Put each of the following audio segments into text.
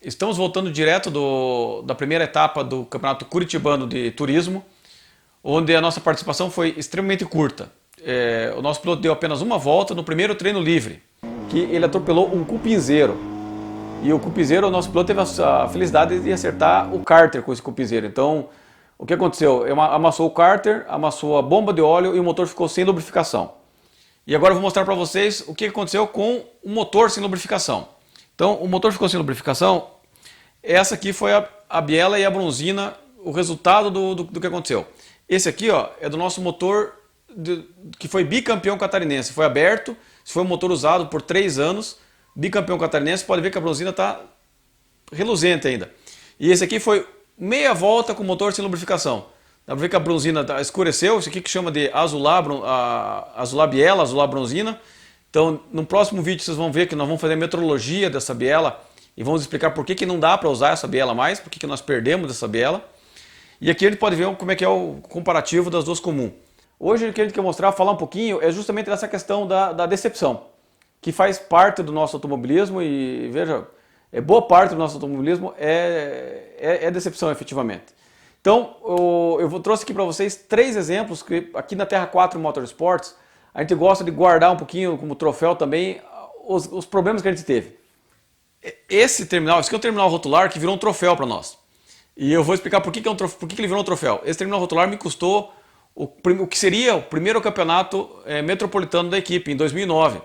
Estamos voltando direto da primeira etapa do Campeonato Curitibano de Turismo, onde a nossa participação foi extremamente curta. O nosso piloto deu apenas uma volta no primeiro treino livre, que ele atropelou um cupinzeiro. E o cupinzeiro, o nosso piloto teve a felicidade de acertar o cárter com esse cupinzeiro. Então, o que aconteceu? Amassou o cárter, amassou a bomba de óleo e o motor ficou sem lubrificação. E agora eu vou mostrar para vocês o que aconteceu com o motor sem lubrificação. Então, o motor ficou sem lubrificação. Essa aqui foi a biela e a bronzina, o resultado do que aconteceu. Esse aqui, ó, é do nosso motor que foi bicampeão catarinense. Foi aberto, foi um motor usado por 3 anos, bicampeão catarinense. Pode ver que a bronzina está reluzente ainda. E esse aqui foi meia volta com o motor sem lubrificação. Dá pra ver que a bronzina escureceu. Isso aqui que chama de azular biela, azular bronzina. Então, no próximo vídeo vocês vão ver que nós vamos fazer a metrologia dessa biela e vamos explicar por que não dá para usar essa biela mais, por que nós perdemos essa biela. E aqui a gente pode ver como é que é o comparativo das duas comuns. Hoje o que a gente quer mostrar, falar um pouquinho, é justamente dessa questão da decepção, que faz parte do nosso automobilismo e, veja, boa parte do nosso automobilismo é decepção efetivamente. Então, eu trouxe aqui para vocês 3 exemplos que aqui na Terra 4 Motorsports a gente gosta de guardar um pouquinho como troféu também os problemas que a gente teve. Esse terminal, esse aqui é um terminal rotular que virou um troféu para nós. E eu vou explicar por que ele virou um troféu. Esse terminal rotular me custou o que seria o primeiro campeonato metropolitano da equipe, em 2009.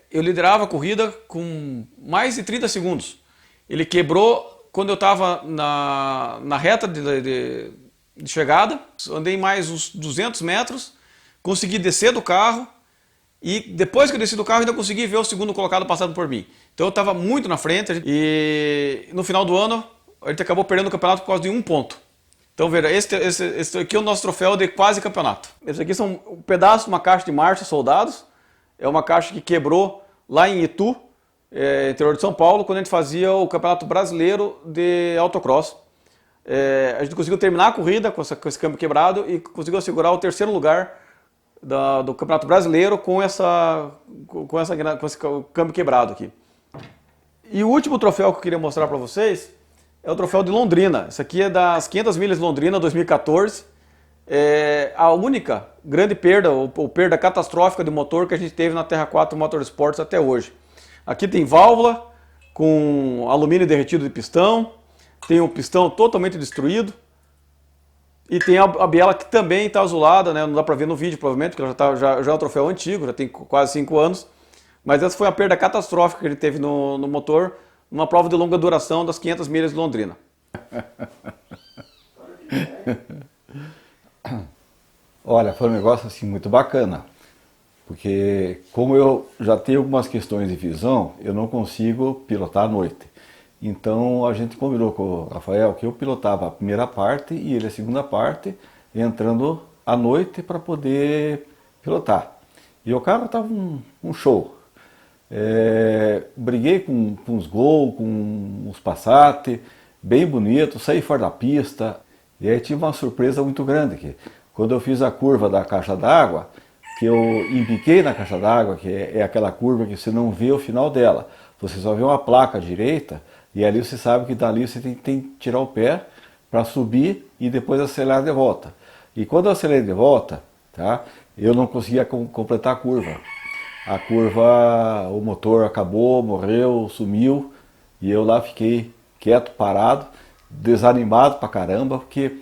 Eu liderava a corrida com mais de 30 segundos. Ele quebrou quando eu estava na reta de chegada, andei mais uns 200 metros, consegui descer do carro e depois que eu desci do carro ainda consegui ver o segundo colocado passando por mim. Então eu estava muito na frente e no final do ano a gente acabou perdendo o campeonato por causa de 1 ponto. Então veja, esse aqui é o nosso troféu de quase campeonato. Esse aqui são um pedaço de uma caixa de marcha soldados. É uma caixa que quebrou lá em Itu, interior de São Paulo, quando a gente fazia o Campeonato Brasileiro de Autocross. A gente conseguiu terminar a corrida com esse câmbio quebrado e conseguiu assegurar o 3º lugar do Campeonato Brasileiro com esse câmbio quebrado aqui. E o último troféu que eu queria mostrar para vocês é o troféu de Londrina. Esse aqui é das 500 milhas de Londrina 2014. É a única grande perda, ou perda catastrófica de motor que a gente teve na Terra 4 Motorsports até hoje. Aqui tem válvula com alumínio derretido de pistão, tem um pistão totalmente destruído e tem a biela que também está azulada, né? Não dá para ver no vídeo provavelmente, porque já é um troféu antigo, já tem quase 5 anos. Mas essa foi a perda catastrófica que ele teve no motor, numa prova de longa duração das 500 milhas de Londrina. Olha, foi um negócio assim muito bacana, porque como eu já tenho algumas questões de visão, eu não consigo pilotar à noite. Então a gente combinou com o Rafael que eu pilotava a primeira parte e ele a segunda parte, entrando à noite para poder pilotar. E o carro estava um show. Briguei com uns Gol, com uns Passat, bem bonito, saí fora da pista. E aí tive uma surpresa muito grande, que quando eu fiz a curva da caixa d'água, que eu embiquei na caixa d'água, que é aquela curva que você não vê o final dela, você só vê uma placa à direita, e ali você sabe que dali você tem que tirar o pé para subir e depois acelerar de volta. E quando eu acelerei de volta, tá, eu não conseguia completar a curva. A curva, o motor acabou, morreu, sumiu, e eu lá fiquei quieto, parado, desanimado pra caramba, porque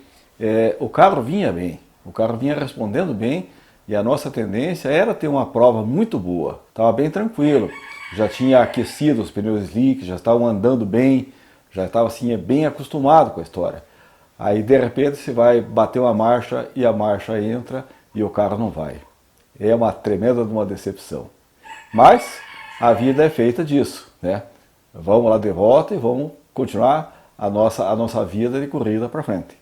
o carro vinha bem, o carro vinha respondendo bem, e a nossa tendência era ter uma prova muito boa, estava bem tranquilo, já tinha aquecido os pneus slick, já estavam andando bem, já estava assim bem acostumado com a história. Aí de repente você vai bater uma marcha e a marcha entra e o carro não vai. É uma tremenda de uma decepção. Mas a vida é feita disso, né? Vamos lá de volta e vamos continuar a nossa vida de corrida para frente.